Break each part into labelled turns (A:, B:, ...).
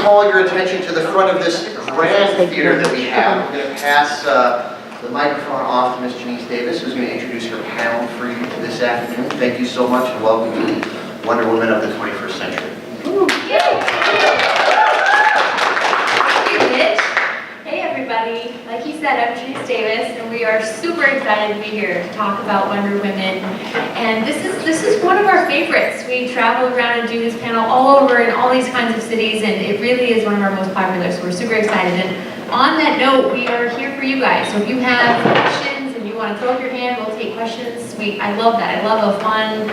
A: call your attention to the front of this grand theater that we have. We're going to pass the microphone off to Ms. Genese Davis, who's going to introduce her panel for you this afternoon. Thank you so much, and welcome to the Wonder Woman of the 21st century.
B: Hey everybody, like you said, I'm Genese Davis, and we are super excited to be here to talk about Wonder Women. And this is one of our favorites. We travel around and do this panel all over in all these kinds of cities, and it really is one of our most popular, so we're super excited. And on that note, we are here for you guys. So if you have questions and you want to throw up your hand, we'll take questions. I love that. I love a fun,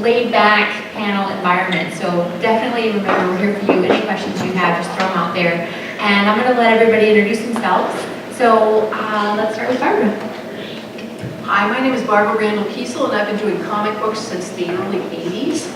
B: laid-back panel environment. So definitely remember, we're here for you. Any questions you have, just throw them out there. And I'm going to let everybody introduce themselves. So let's start with Barbara.
C: Hi, my name is Barbara Randall Kesel, and I've been doing comic books since the early 80s.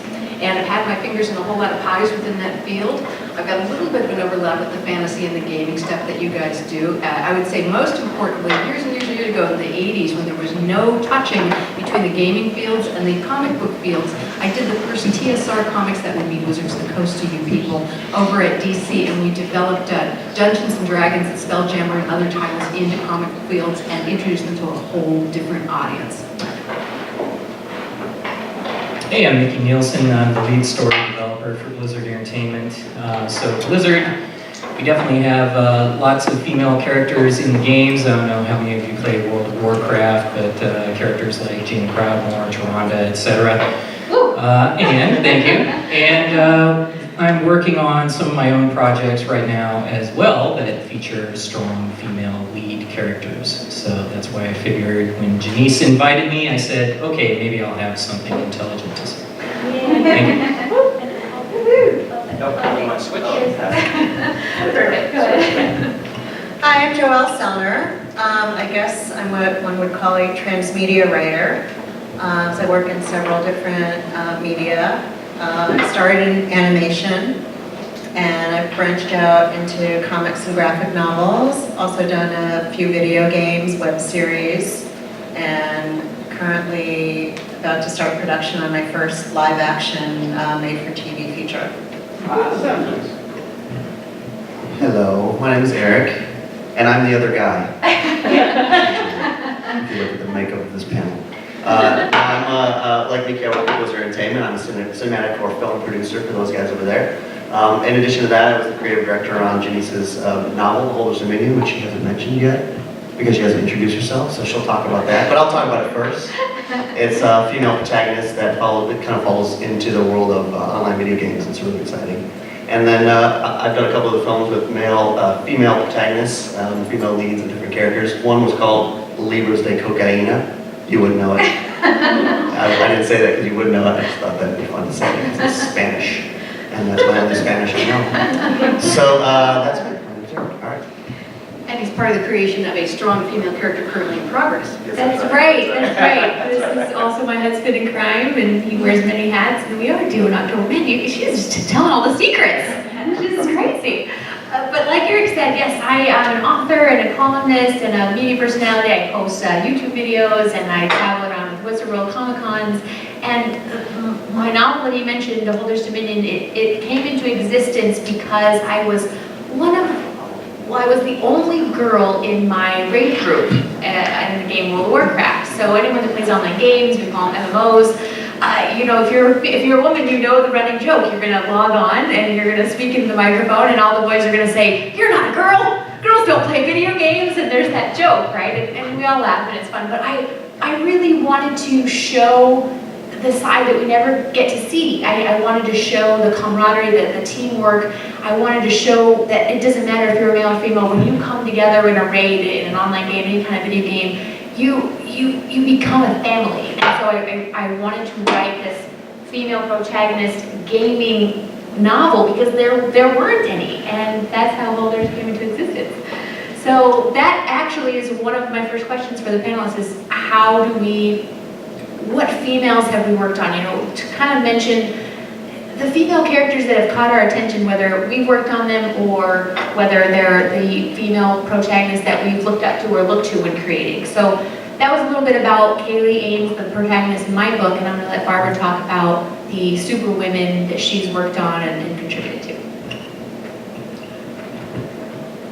C: And I've had my fingers in a whole lot of pies within that field. I've got a little bit of an overlap with the fantasy and the gaming stuff that you guys do. I would say most importantly, years and years and years ago in the 80s, when there was no touching between the gaming fields and the comic book fields, I did the first TSR comics that would be Wizards of the Coast to you people over at DC, and we developed Dungeons and Dragons and Spelljammer and other titles into comic fields and introduced them to a whole different audience.
D: Hey, I'm Micky Neilson. I'm the lead story developer for Blizzard Entertainment. So Blizzard, we definitely have lots of female characters in the games. I don't know how many of you played World of Warcraft, but characters like Jane Proudmoore, Tyrande, etc. And thank you. And I'm working on some of my own projects right now as well that feature strong female lead characters. So that's why I figured when Genese invited me, I said, okay, maybe I'll have something intelligent to say. Thank you.
B: Perfect, go ahead.
E: Hi, I'm Joelle Sellner. I guess I'm what one would call a transmedia writer. So I work in several different media. I started in animation, and I've branched out into comics and graphic novels. Also done a few video games, web series, and currently about to start production on my first live-action made-for-TV feature.
A: Hello, my name is Eric, and I'm the other guy. If you look at the makeup of this panel. I'm, like Micky, I work with Blizzard Entertainment. I'm a cinematic or film producer for those guys over there. In addition to that, I was the creative director on Genese's novel, The Holders Dominion, which she hasn't mentioned yet, because she hasn't introduced herself, so she'll talk about that. But I'll talk about it first. It's a female protagonist that kind of falls into the world of online video games. It's really exciting. And then I've done a couple of the films with female protagonists, female leads and different characters. One was called Libros de Cocaína. You wouldn't know it. I didn't say that because you wouldn't know it. I just thought that'd be fun to say because it's Spanish. And that's my only Spanish I know. So that's me. All right.
C: And he's part of the creation of a strong female character currently in progress.
B: That's right, that's right. This is also my husband in crime, and he wears many hats, and we are doing October. Man, she's just telling all the secrets. This is crazy. But like Eric said, yes, I am an author and a columnist and a media personality. I post YouTube videos, and I travel around with Wizard World Comic-Cons. And my novel that he mentioned, The Holders Dominion, it came into existence because I was the only girl in my raid group in the game World of Warcraft. So anyone that plays online games, we call them MMOs, you know, if you're a woman, you know the running joke. You're going to log on and you're going to speak into the microphone, and all the boys are going to say, "You're not a girl. Girls don't play video games." And there's that joke, right? And we all laugh, and it's fun. But I really wanted to show the side that we never get to see. I wanted to show the camaraderie, the teamwork. I wanted to show that it doesn't matter if you're a male or female. When you come together in a raid, in an online game, any kind of video game, you become a family. And so I wanted to write this female protagonist gaming novel because there weren't any, and that's how Holders came into existence. So that actually is one of my first questions for the panelists: is what females have we worked on? You know, to kind of mention the female characters that have caught our attention, whether we've worked on them or whether they're the female protagonists that we've looked up to or looked to when creating. So that was a little bit about Kaylee Ames, the protagonist in my book, and I'm going to let Barbara talk about the super women that she's worked on and contributed to.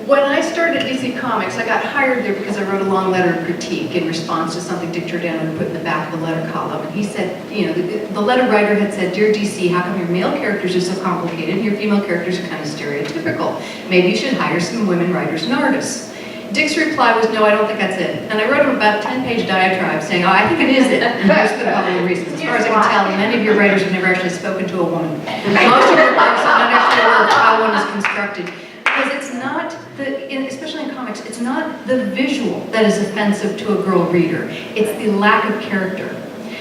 C: When I started at DC Comics, I got hired there because I wrote a long letter of critique in response to something Dick Giordano had put in the back of the letter column. And he said, you know, the letter writer had said, "Dear DC, how come your male characters are so complicated and your female characters are kind of stereotypical? Maybe you should hire some women writers and artists." Dick's reply was, "No, I don't think that's it." And I wrote him about a 10-page diatribe saying, "Oh, I think it is it." And here's the couple of reasons. As far as I can tell, many of your writers have never actually spoken to a woman. Most of your writers have not actually aware of how one is constructed. Because it's not, especially in comics, it's not the visual that is offensive to a girl reader. It's the lack of character.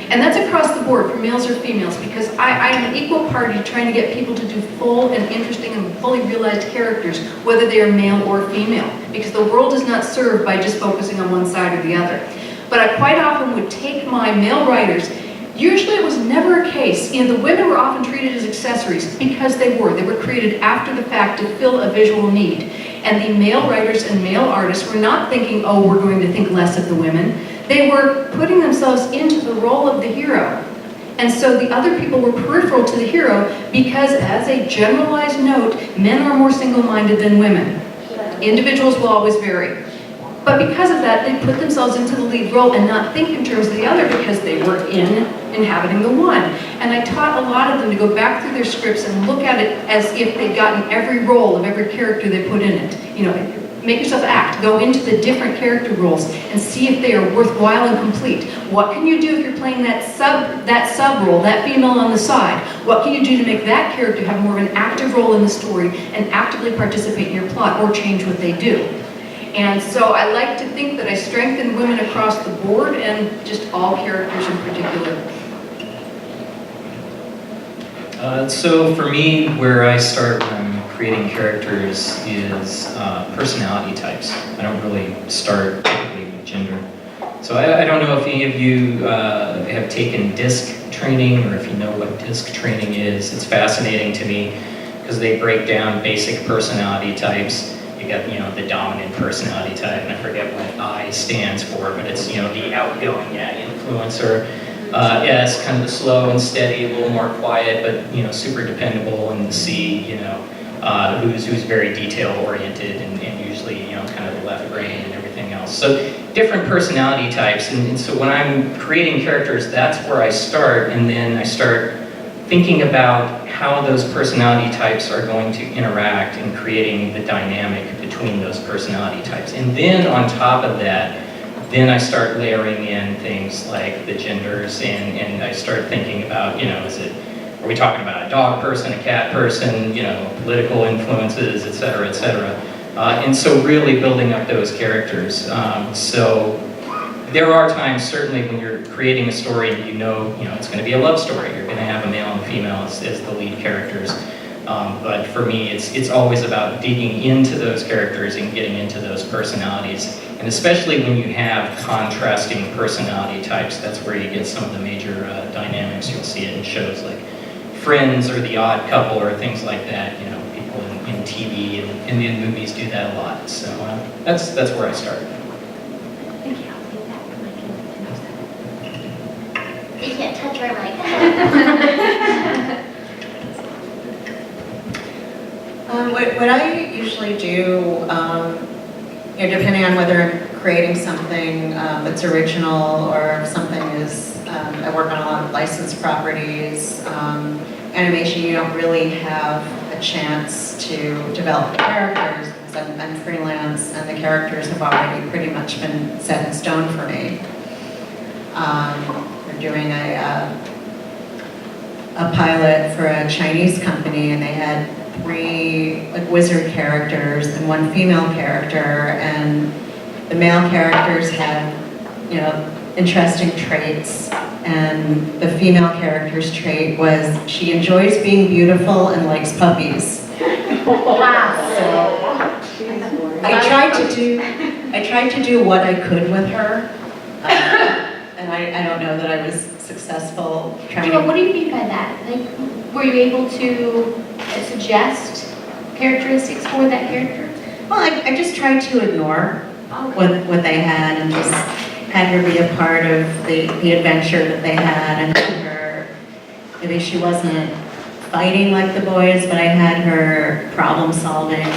C: And that's across the board, for males or females, because I am an equal party trying to get people to do full and interesting and fully realized characters, whether they are male or female, because the world is not served by just focusing on one side or the other. But I quite often would take my male writers. Usually it was never a case, you know, the women were often treated as accessories because they were created after the fact to fill a visual need. And the male writers and male artists were not thinking, oh, we're going to think less of the women. They were putting themselves into the role of the hero. And so the other people were peripheral to the hero because, as a generalized note, men are more single-minded than women. Individuals will always vary. But because of that, they put themselves into the lead role and not think in terms of the other because they were inhabiting the one. And I taught a lot of them to go back through their scripts and look at it as if they'd gotten every role of every character they put in it. You know, make yourself act. Go into the different character roles and see if they are worthwhile and complete. What can you do if you're playing that sub role, that female on the side? What can you do to make that character have more of an active role in the story and actively participate in your plot or change what they do? And so I like to think that I strengthen women across the board and just all characters in particular.
D: So for me, where I start when I'm creating characters is personality types. I don't really start typically with gender. So I don't know if any of you have taken DISC training or if you know what DISC training is. It's fascinating to me because they break down basic personality types. You got, you know, the dominant personality type, and I forget what I stands for, but it's, you know, the outgoing, influencer. S, kind of the slow and steady, a little more quiet, but, you know, super dependable. And C, you know, who's very detail oriented and usually, you know, kind of the left brain and everything else. So different personality types, and so when I'm creating characters, that's where I start, and then I start thinking about how those personality types are going to interact in creating the dynamic between those personality types. And then on top of that, then I start layering in things like the genders, and I start thinking about, you know, are we talking about a dog person, a cat person, you know, political influences, et cetera, et cetera. And so really building up those characters. So there are times, certainly, when you're creating a story and you know it's going to be a love story. You're going to have a male and female as the lead characters. But for me, it's always about digging into those characters and getting into those personalities. And especially when you have contrasting personality types, that's where you get some of the major dynamics. You'll see it in shows like Friends or The Odd Couple or things like that. You know, people in TV and in movies do that a lot. So that's where I started.
F: You can't touch our mic.
E: What I usually do, depending on whether I'm creating something that's original or if something is, I work on a lot of licensed properties. Animation, you don't really have a chance to develop the characters because I'm freelance and the characters have already pretty much been set in stone for me. We're doing a pilot for a Chinese company, and they had 3 wizard characters and 1 female character, and the male characters had, interesting traits, and the female character's trait was she enjoys being beautiful and likes puppies.
F: Wow.
E: So I tried to do what I could with her. And I don't know that I was successful trying to...
B: What do you mean by that? Like, were you able to suggest characteristics for that character?
E: Well, I just tried to ignore what they had and just had her be a part of the adventure that they had, and had her, maybe she wasn't fighting like the boys, but I had her problem solving.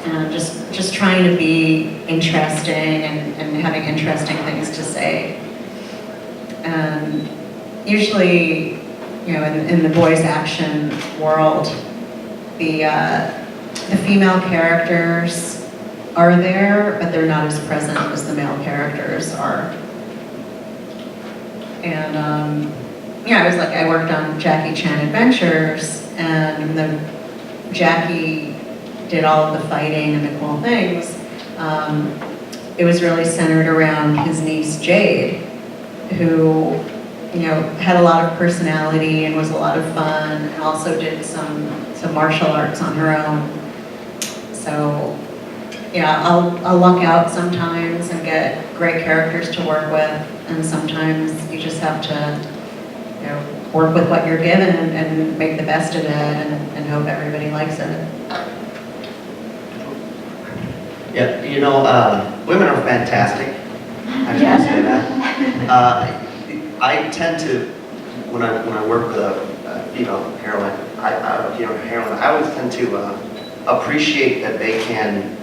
E: and just trying to be interesting and having interesting things to say. And usually, you know, in the voice action world, the female characters are there, but they're not as present as the male characters are. And yeah, I worked on Jackie Chan Adventures, and Jackie did all of the fighting and the cool things. It was really centered around his niece Jade, who, you know, had a lot of personality and was a lot of fun, and also did some martial arts on her own. So yeah, I'll luck out sometimes and get great characters to work with, and sometimes you just have to, you know, work with what you're given and make the best of it and hope everybody likes it.
A: Yeah, you know, women are fantastic. I just say that. I tend to, when I work with a female heroine, I always tend to appreciate that they can.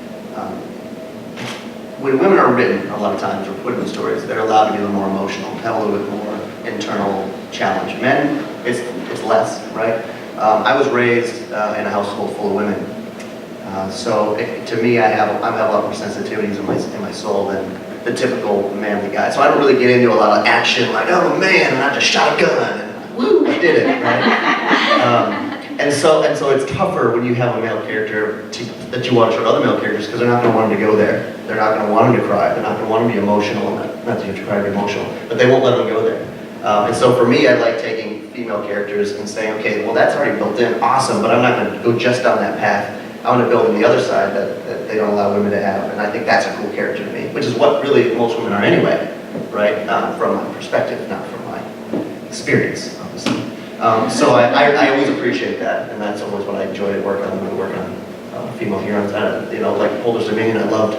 A: When women are written, a lot of times, or put in stories, they're allowed to be a little more emotional, have a little bit more internal challenge. Men, it's less, right? I was raised in a household full of women. So to me, I have a lot more sensitivities in my soul than the typical manly guy. So I don't really get into a lot of action, like, oh man, and I just shot a gun, and woo, I did it, right? And so it's tougher when you have a male character that you want to show other male characters, because they're not going to want him to go there. They're not going to want him to cry. They're not going to want him to be emotional. Not that you have to cry to be emotional, but they won't let him go there. And so for me, I like taking female characters and saying, okay, well, that's already built in, awesome, but I'm not going to go just down that path. I want to build on the other side that they don't allow women to have, and I think that's a cool character to me, which is what really most women are anyway, right? From my perspective, not from my experience, obviously. So I always appreciate that, and that's always what I enjoy at work on when I work on female heroines. You know, like Boulder's Dominion, I loved.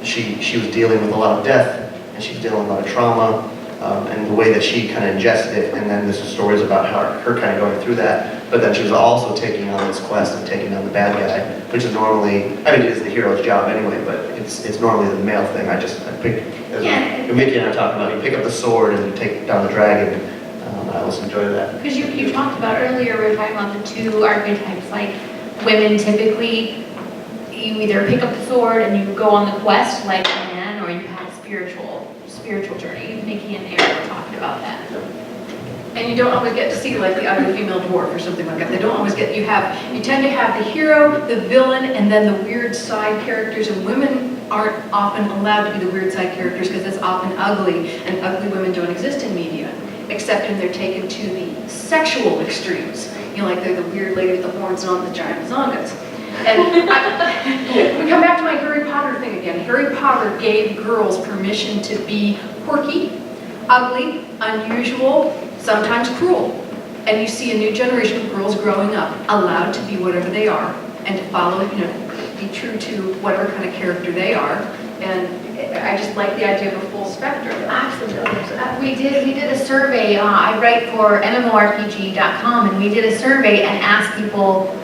A: She was dealing with a lot of death, and she was dealing with a lot of trauma, and the way that she kind of ingested it, and then there's some stories about her kind of going through that. But then she was also taking on this quest and taking on the bad guy, which is normally, I mean, it is the hero's job anyway, but it's normally the male thing. I pick, as Micky and I talked about, you pick up the sword and you take down the dragon. I always enjoy that.
B: Because you talked about earlier, we were talking about the two archetypes, like women typically, you either pick up the sword and you go on the quest like a man, or you have a spiritual journey. Micky and Eric talked about that.
C: And you don't always get to see like the ugly female dwarf or something like that. They don't always get, you tend to have the hero, the villain, and then the weird side characters, and women aren't often allowed to be the weird side characters because it's often ugly, and ugly women don't exist in media, except when they're taken to the sexual extremes. You know, like they're the weird lady with the horns and on the giant zongas. And we come back to my Harry Potter thing again. Harry Potter gave girls permission to be quirky, ugly, unusual, sometimes cruel. And you see a new generation of girls growing up, allowed to be whatever they are, and to follow, you know, be true to whatever kind of character they are. And I just like the idea of a full spectrum.
B: Absolutely. We did a survey. I write for MMORPG.com, and we did a survey and asked people,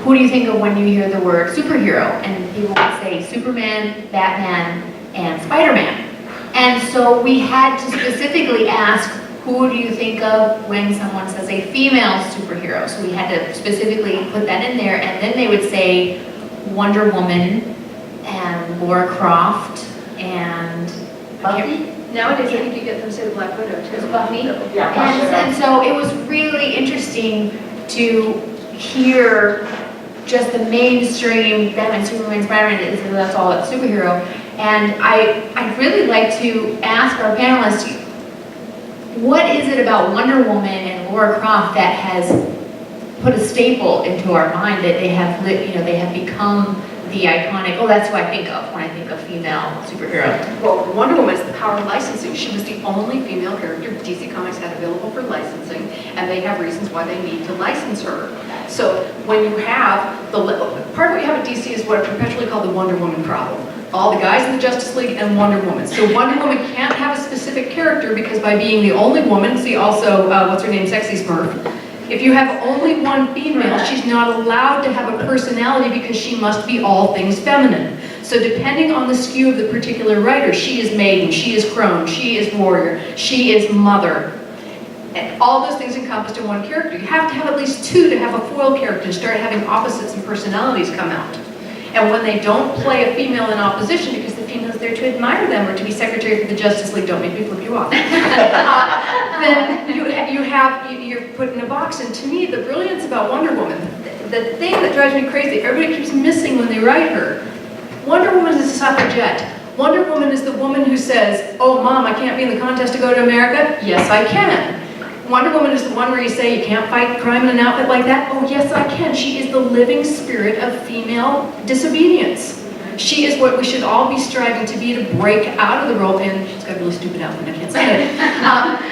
B: who do you think of when you hear the word superhero? And people would say Superman, Batman, and Spider-Man. And so we had to specifically ask, who do you think of when someone says a female superhero? So we had to specifically put that in there, and then they would say Wonder Woman and Warcraft and
F: Buffy?
C: Nowadays, I think you get them to say the Black Widow too.
B: Buffy.
F: Yeah.
B: And so it was really interesting to hear just the mainstream Batman, Superman, Spider-Man, that's all it's superhero. And I'd really like to ask our panelists, what is it about Wonder Woman and Lara Croft that has put a staple into our mind that they have become the iconic, oh, that's who I think of when I think of female superhero.
C: Well, Wonder Woman is the power of licensing. She was the only female character DC Comics had available for licensing, and they have reasons why they need to license her. So when you have part of what you have at DC is what are perpetually called the Wonder Woman problem. All the guys in the Justice League and Wonder Woman. So Wonder Woman can't have a specific character because by being the only woman, see also, what's her name, Sexy Smurf, If you have only one female, she's not allowed to have a personality because she must be all things feminine. So depending on the skew of the particular writer, she is maiden, she is crone, she is warrior, she is mother. And all those things encompassed in one character. You have to have at least two to have a foil character and start having opposites and personalities come out. And when they don't play a female in opposition, because the female's there to admire them or to be secretary for the Justice League, don't make me flip you off, then you're put in a box. And to me, the brilliance about Wonder Woman, the thing that drives me crazy, everybody keeps missing when they write her. Wonder Woman is a suffragette. Wonder Woman is the woman who says, oh, Mom, I can't be in the contest to go to America. Yes, I can. Wonder Woman is the one where you say you can't fight crime in an outfit like that. Oh, yes, I can. She is the living spirit of female disobedience. She is what we should all be striving to be, to break out of the role. And she's got a really stupid outfit, I can't say it.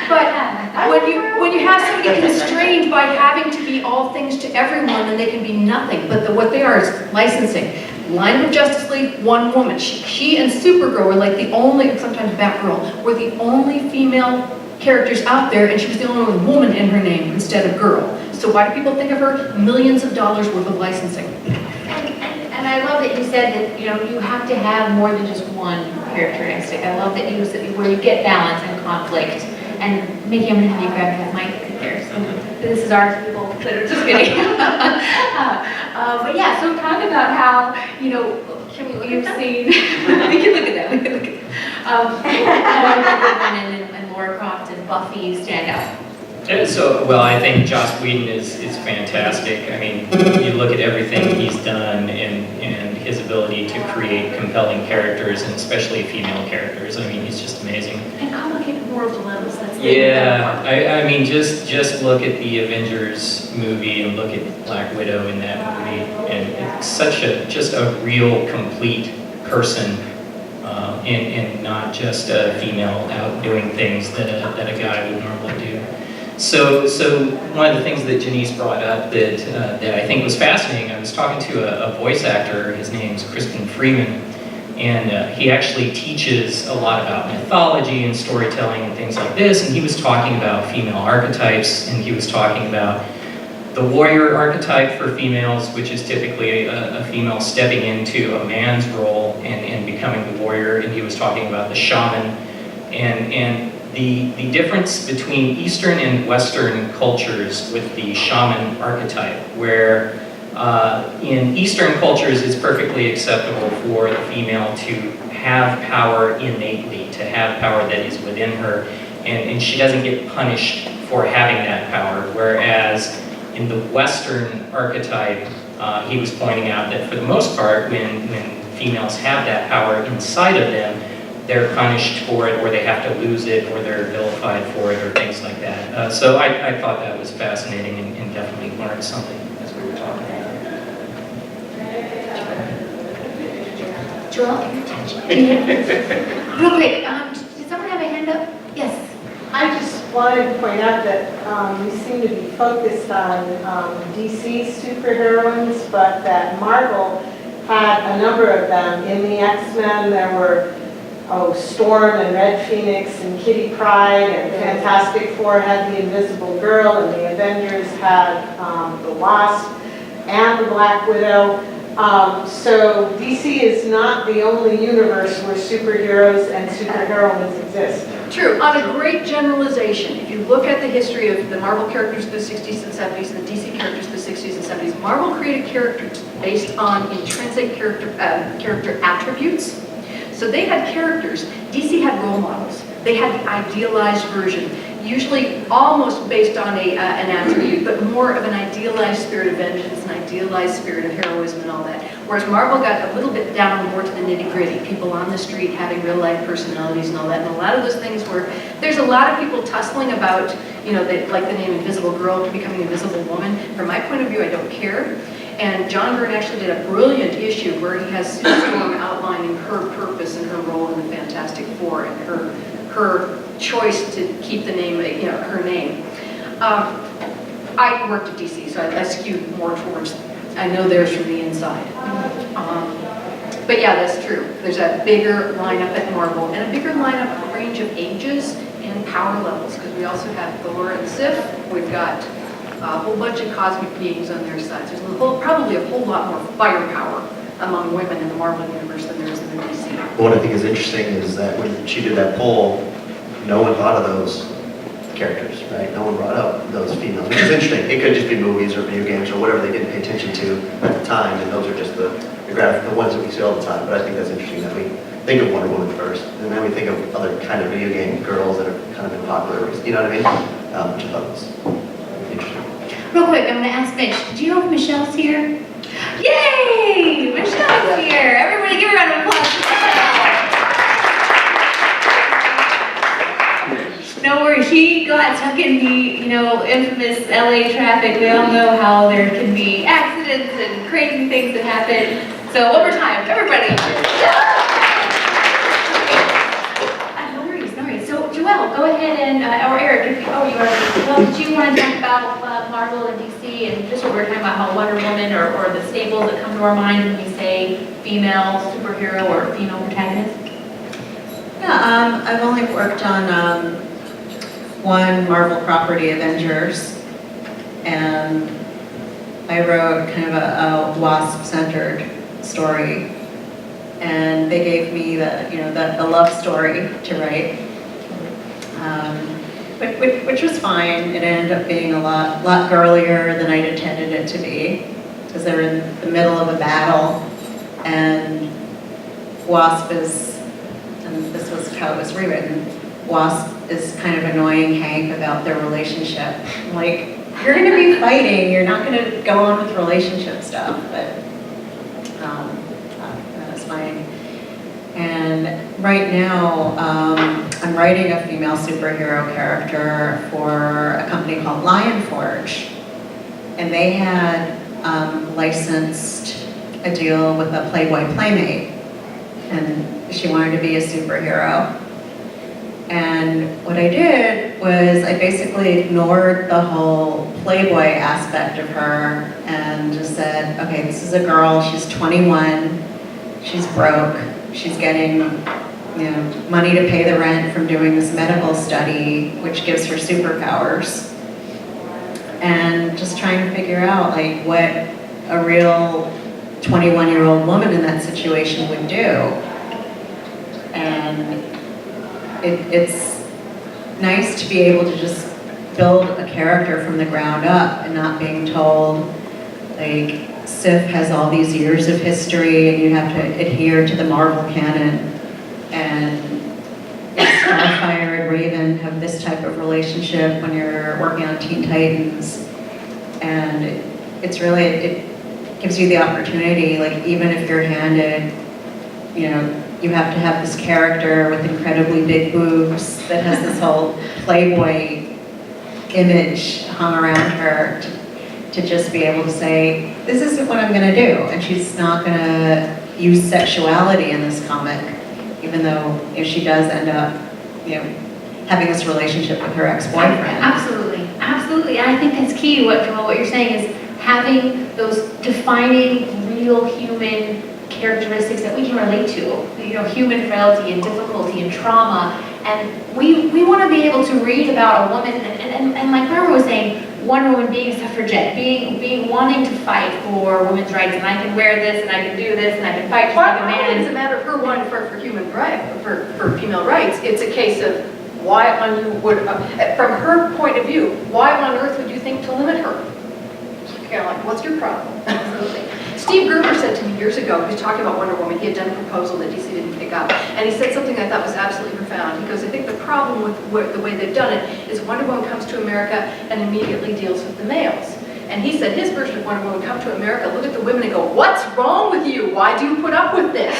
C: But when you have somebody constrained by having to be all things to everyone, then they can be nothing. But what they are is licensing. Line of Justice League, one woman. She and Supergirl were like the only, sometimes Batgirl, were the only female characters out there, and she was the only woman in her name instead of girl. So why do people think of her? Millions of dollars worth of licensing.
B: And I love that you said that, you have to have more than just one characteristic. I love that you said where you get balance and conflict. And Mickey, I'm going to have you grab that mic there. So this is ours, people that are just kidding. But yeah, so talk about how, you've seen, we can look at that, we can look at that. And Warcraft and Buffy stand out.
D: Well, I think Joss Whedon is fantastic. I mean, you look at everything he's done and his ability to create compelling characters, and especially female characters. I mean, he's just amazing.
B: And complicated moral dilemmas. That's
D: I mean, just look at the Avengers movie and look at Black Widow in that movie, and it's such just a real complete person. And not just a female out doing things that a guy would normally do. So one of the things that Genese brought up that I think was fascinating, I was talking to a voice actor, his name's Crispin Freeman, and he actually teaches a lot about mythology and storytelling and things like this, and he was talking about female archetypes, and he was talking about the warrior archetype for females, which is typically a female stepping into a man's role and becoming the warrior, and he was talking about the shaman, and the difference between Eastern and Western cultures with the shaman archetype, where in Eastern cultures it's perfectly acceptable for the female to have power innately, to have power that is within her, and she doesn't get punished for having that power, whereas in the Western archetype, he was pointing out that for the most part, when females have that power inside of them, they're punished for it, or they have to lose it, or they're vilified for it, or things like that. So I thought that was fascinating and definitely learned something as we were talking about it.
B: Joelle, you're touching. Real quick, did someone have a hand up? Yes.
G: I just wanted to point out that we seem to be focused on DC superheroines, but that Marvel had a number of them. In the X-Men, there were Storm and Red Phoenix and Kitty Pryde, and Fantastic Four had the Invisible Girl, and the Avengers had the Wasp and the Black Widow. So DC is not the only universe where superheroes and superheroines exist.
C: True. On a great generalization, if you look at the history of the Marvel characters of the 60s and 70s and the DC characters of the 60s and 70s, Marvel created characters based on intrinsic character attributes. So they had characters. DC had role models. They had the idealized version, usually almost based on an attribute, but more of an idealized spirit of vengeance, an idealized spirit of heroism and all that. Whereas Marvel got a little bit down more to the nitty-gritty, people on the street having real-life personalities and all that. And a lot of those things were, there's a lot of people tussling about, like the name Invisible Girl becoming Invisible Woman. From my point of view, I don't care. And John Byrne actually did a brilliant issue where he has Storm outlining her purpose and her role in the Fantastic Four and her choice to keep the name, her name. I worked at DC, so I skewed more towards, I know theirs from the inside. But yeah, that's true. There's a bigger lineup at Marvel and a bigger lineup range of ages and power levels, because we also have Thor and Sif. We've got a whole bunch of cosmic beings on their sides. There's probably a whole lot more firepower among women in the Marvel Universe than there is in the DC.
A: What I think is interesting is that when she did that poll, no one thought of those characters, right? No one brought up those females, which is interesting. It could just be movies or video games or whatever they didn't pay attention to at the time, and those are just the ones that we see all the time. But I think that's interesting that we think of Wonder Woman first, and then we think of other kind of video game girls that have kind of been popular, you know what I mean? Which I thought was interesting.
B: Real quick, I'm gonna ask Mitch, do you know if Michelle's here? Yay! Michelle's here! Everybody give her a round of applause for Michelle. No worries, she got stuck in the, infamous LA traffic. We all know how there can be accidents and crazy things that happen. So one more time, everybody. No worries. So Joelle, go ahead and, or Eric, you already, well, did you want to talk about Marvel and DC and just what we were talking about how Wonder Woman or the staples that come to our mind when we say female superhero or female protagonist?
E: Yeah, I've only worked on one Marvel property, Avengers, and I wrote kind of a wasp-centered story, and they gave me the love story to write, which was fine. It ended up being a lot girlier than I'd intended it to be, because they're in the middle of a battle, and Wasp is, and this was how it was rewritten, Wasp is kind of annoying Hank about their relationship. Like, you're going to be fighting, you're not going to go on with relationship stuff, but that was fine. And right now, I'm writing a female superhero character for a company called Lion Forge, and they had licensed a deal with a Playboy Playmate, and she wanted to be a superhero. And what I did was I basically ignored the whole Playboy aspect of her and just said, okay, this is a girl, she's 21, she's broke, she's getting money to pay the rent from doing this medical study, which gives her superpowers. And just trying to figure out like what a real 21-year-old woman in that situation would do. And it's nice to be able to just build a character from the ground up and not being told, like, Sif has all these years of history and you have to adhere to the Marvel canon, and Starfire and Raven have this type of relationship when you're working on Teen Titans. And it's really, it gives you the opportunity, like, even if you're handed, you have to have this character with incredibly big boobs that has this whole Playboy image hung around her to just be able to say, this isn't what I'm going to do. And she's not going to use sexuality in this comic, even though she does end up, having this relationship with her ex-boyfriend.
B: Absolutely. And I think that's key. What you're saying is having those defining real human characteristics that we can relate to, human frailty and difficulty and trauma, and we want to be able to read about a woman, and like Barbara was saying, Wonder Woman being a suffragette, being wanting to fight for women's rights, and I can wear this, and I can do this, and I can fight just like a man.
C: It doesn't matter if her wanting for human right, for female rights. It's a case of why on you would, from her point of view, why on earth would you think to limit her? Kind of like, what's your problem? Absolutely. Steve Gerber said to me years ago, he was talking about Wonder Woman, he had done a proposal that DC didn't pick up, and he said something I thought was absolutely profound. He goes, I think the problem with the way they've done it is Wonder Woman comes to America and immediately deals with the males. And he said his version of Wonder Woman come to America, look at the women and go, what's wrong with you? Why do you put up with this?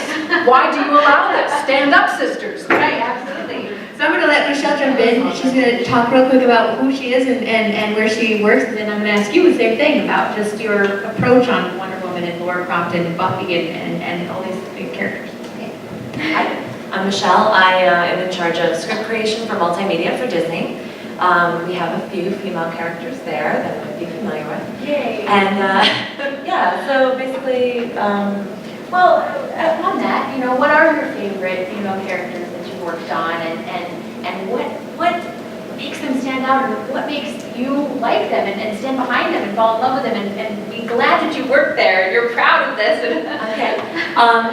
C: Why do you allow this? Stand up, sisters.
B: Right, absolutely. So I'm going to let Michelle jump in. She's going to talk real quick about who she is and where she works, and then I'm going to ask you the same thing about just your approach on Wonder Woman and Warcraft and Buffy and all these big characters. Okay.
F: Hi, I'm Michelle. I am in charge of script creation for multimedia for Disney. We have a few female characters there that you might be familiar with.
B: Yay.
F: And yeah, so basically,
B: Well, on that, what are your favorite female characters that you've worked on, and what makes them stand out and what makes you like them and stand behind them and fall in love with them and be glad that you work there and you're proud of this.
F: Okay.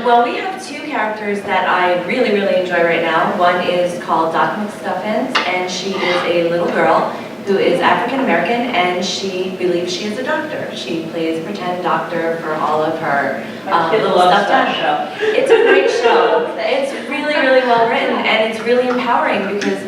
F: Well, we have two characters that I really, really enjoy right now. One is called Doc McStuffins, and she is a little girl who is African American, and she believes she is a doctor. She plays pretend doctor for all of her little stuffed animals. It's a great show. It's really, really well written, and it's really empowering because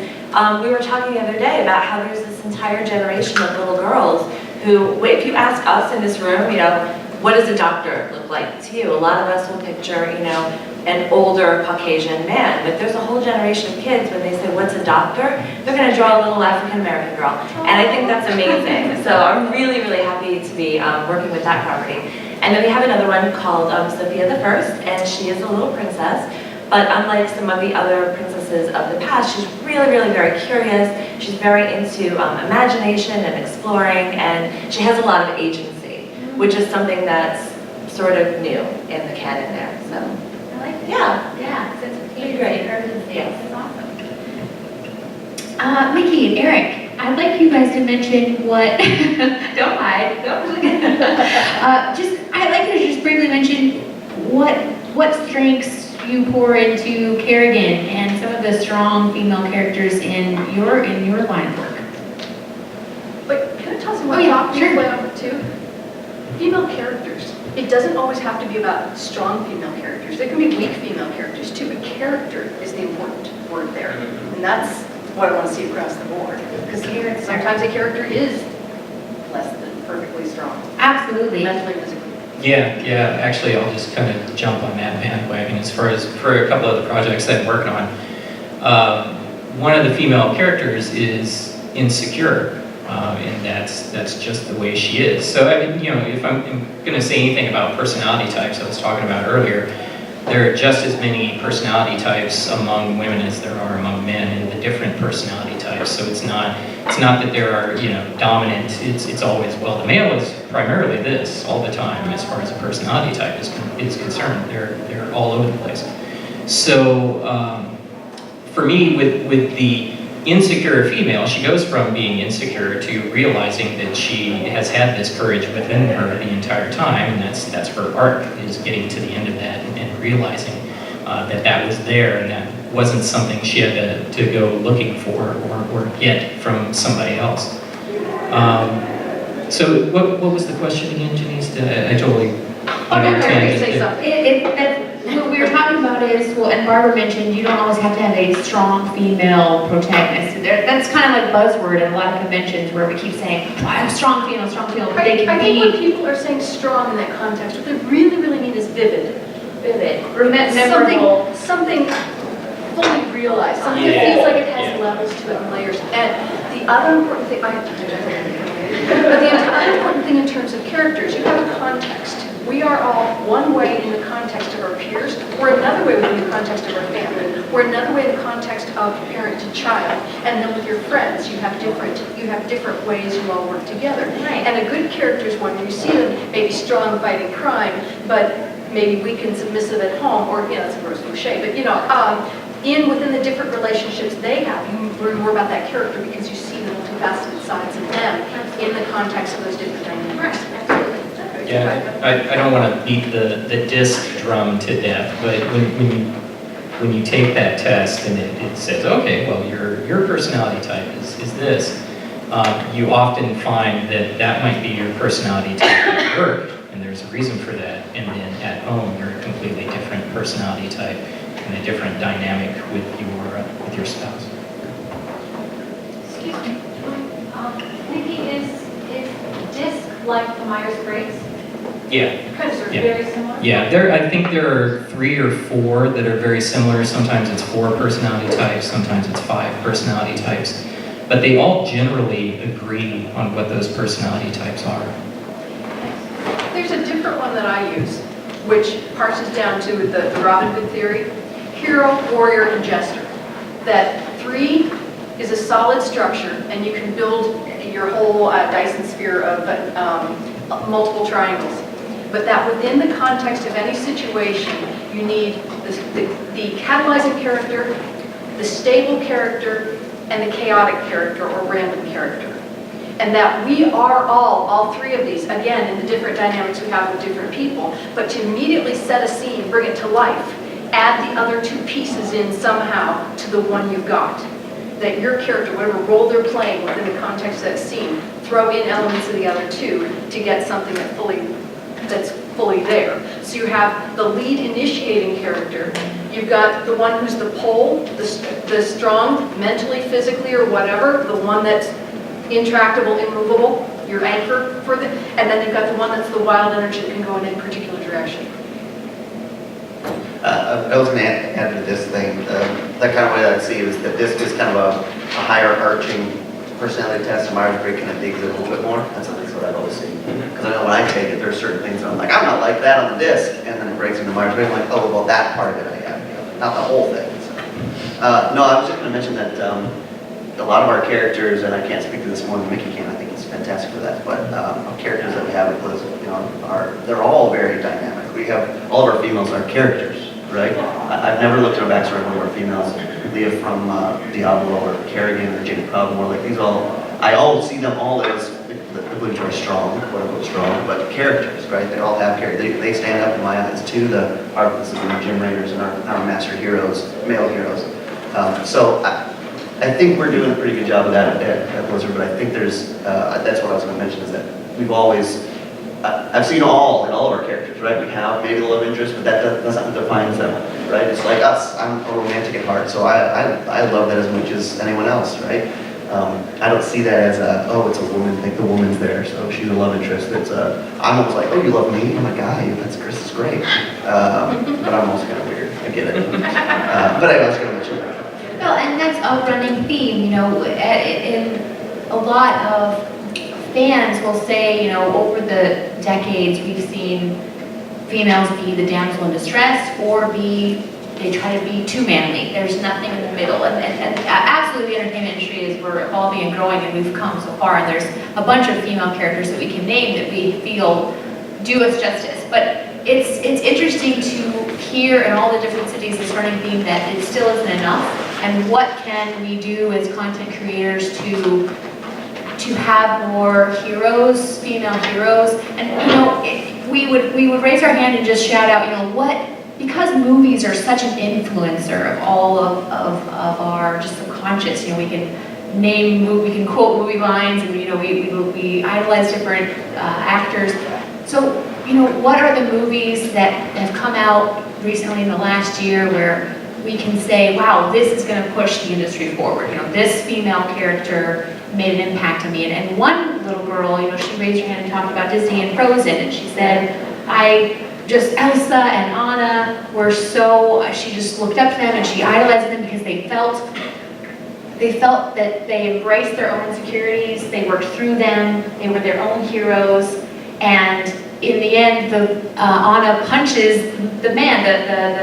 F: we were talking the other day about how there's this entire generation of little girls who, if you ask us in this room, you know, what does a doctor look like to you? A lot of us will picture, you know, an older Caucasian man, but there's a whole generation of kids, when they say, what's a doctor? They're gonna draw a little African-American girl. And I think that's amazing. So I'm really, really happy to be working with that property. And then we have another one called Sophia the First, and she is a little princess. But unlike some of the other princesses of the past, she's really, really very curious. She's very into imagination and exploring, and she has a lot of agency, which is something that's sort of new in the canon there. So
B: I like that.
F: yeah,
B: Sense of
F: Pretty
B: agency,
F: great.
B: urgency.
F: Yeah.
B: That's awesome. Micky and Eric, I'd like you guys to mention what, don't hide, don't look I'd like you to just briefly mention what strengths you pour into Kerrigan and some of the strong female characters in your line of work.
C: But can I toss in
B: Oh,
C: one
B: yeah,
C: topic
B: sure.
C: way over too? Female characters. It doesn't always have to be about strong female characters. There can be weak female characters too, but character is the important word there. And that's what I want to see across the board. Because sometimes a character is less than perfectly strong,
B: Absolutely.
C: mentally and physically.
D: Yeah, actually, I'll just kind of jump on that bandwagon as far as for a couple of the projects that I'm working on. One of the female characters is insecure, and that's just the way she is. So, I mean, you know, if I'm going to say anything about personality types I was talking about earlier, there are just as many personality types among women as there are among men, and the different personality types. So it's not that there are, you know, dominant. It's always, well, the male is primarily this all the time as far as a personality type is concerned. They're all over the place. So for me, with the insecure female, she goes from being insecure to realizing that she has had this courage within her the entire time, and that's her arc, is getting to the end of that and realizing that was there, and that wasn't something she had to go looking for or get from somebody else. So what was the question again, Genese? I totally
C: Say something.
B: What we were talking about is, well, and Barbara mentioned, you don't always have to have a strong female protagonist. That's kind of like buzzword in a lot of conventions where we keep saying, oh, I have strong female, but they
C: I
B: can
C: think when
B: be
C: people are saying strong in that context, what they really, really mean is vivid.
B: vivid, memorable.
C: Something fully realized, something that feels like it has levels to it and layers. And the other important thing, but the other important thing in terms of characters, you have a context. We are all one way in the context of our peers, or another way within the context of our family, or another way in the context of parent to child. And then with your friends, you have different ways you all work together.
B: Right.
C: And a good character is one where you see them maybe strong fighting crime, but maybe weak and submissive at home, or, you know, that's a gross cliche, but, you know, within the different relationships they have, you learn more about that character because you see the multifaceted sides of them in the context of those different dynamics.
D: Yeah, I don't want to beat the disc drum to death, but when you take that test and it says, okay, well, your personality type is this, you often find that might be your personality type at work, and there's a reason for that, and then at home, you're a completely different personality type and a different dynamic with your spouse.
H: Excuse me. Micky, is DISC like the Myers-Briggs?
D: Yeah.
H: Kind of sort of
D: Yeah.
H: very similar?
D: Yeah, I think there are 3 or 4 that are very similar. Sometimes it's 4 personality types, sometimes it's 5 personality types. But they all generally agree on what those personality types are.
C: There's a different one that I use, which parses down to the Robin Hood theory: hero, warrior, and jester. That 3 is a solid structure, and you can build your whole Dyson sphere of multiple triangles. But that within the context of any situation, you need the catalyzing character, the stable character, and the chaotic character or random character. And that we are all three of these, again, in the different dynamics we have with different people, but to immediately set a scene, bring it to life, add the other two pieces in somehow to the one you've got. That your character, whatever role they're playing within the context of that scene, throw in elements of the other two to get something that's fully there. So you have the lead initiating character, you've got the one who's the pole, the strong, mentally, physically, or whatever, the one that's intractable, immovable, your anchor for the, and then you've got the one that's the wild energy that can go in any particular direction.
A: I was going to add to this thing, that kind of way that I see it is that this is kind of a higher arching personality test, and Myers-Briggs kind of digs it a little bit more. That's what I've always seen. Because I know when I take it, there are certain things that I'm like, I'm not like that on the disc, and then it breaks into Myers-Briggs, I'm like, oh, well, that part of it I have, not the whole thing. So, no, I was just going to mention that a lot of our characters, and I can't speak to this more than Micky can, I think it's fantastic for that, but our characters that we have at Blizzard, they're all very dynamic. We have, all of our females are characters, right? I've never looked at a backstory of one of our females, Leah from Diablo, or Kerrigan, or Jane Proudmore, like these I all see them all as, the obligatory strong, quote unquote strong, but characters, right? They all have characters. They stand up in my eyes to this is the gym raiders and our master heroes, male heroes. So I think we're doing a pretty good job of that at Blizzard, but I think that's what I was going to mention is that we've always, I've seen in all of our characters, right? We have maybe the love interest, but that's not what defines them, right? It's like us, I'm a romantic at heart, so I love that as much as anyone else, right? I don't see that as it's a woman, like the woman's there, so she's a love interest. I'm almost like, oh, you love me? I'm a guy, Chris is great. But I'm also kind of weird, I get it. But I was going to mention that.
B: Well, and that's a running theme, in a lot of fans will say, over the decades we've seen females be the damsel in distress or they try to be too manly. There's nothing in the middle. And absolutely the entertainment industry is, we're evolving and growing and we've come so far, and there's a bunch of female characters that we can name that we feel do us justice. But it's interesting to hear in all the different cities this running theme that it still isn't enough. And what can we do as content creators to have more heroes, female heroes? And we would raise our hand and just shout out, because movies are such an influencer of all of our just subconscious. We can we can quote movie lines, and we idolize different actors. So what are the movies that have come out recently in the last year where we can say, wow, this is going to push the industry forward. This female character made an impact on me. And one little girl, she raised her hand and talked about Disney and Frozen, and she said, Elsa and Anna were she just looked up to them and she idolized them because they felt that they embraced their own insecurities, they worked through them, they were their own heroes, and in the end, Anna punches the man,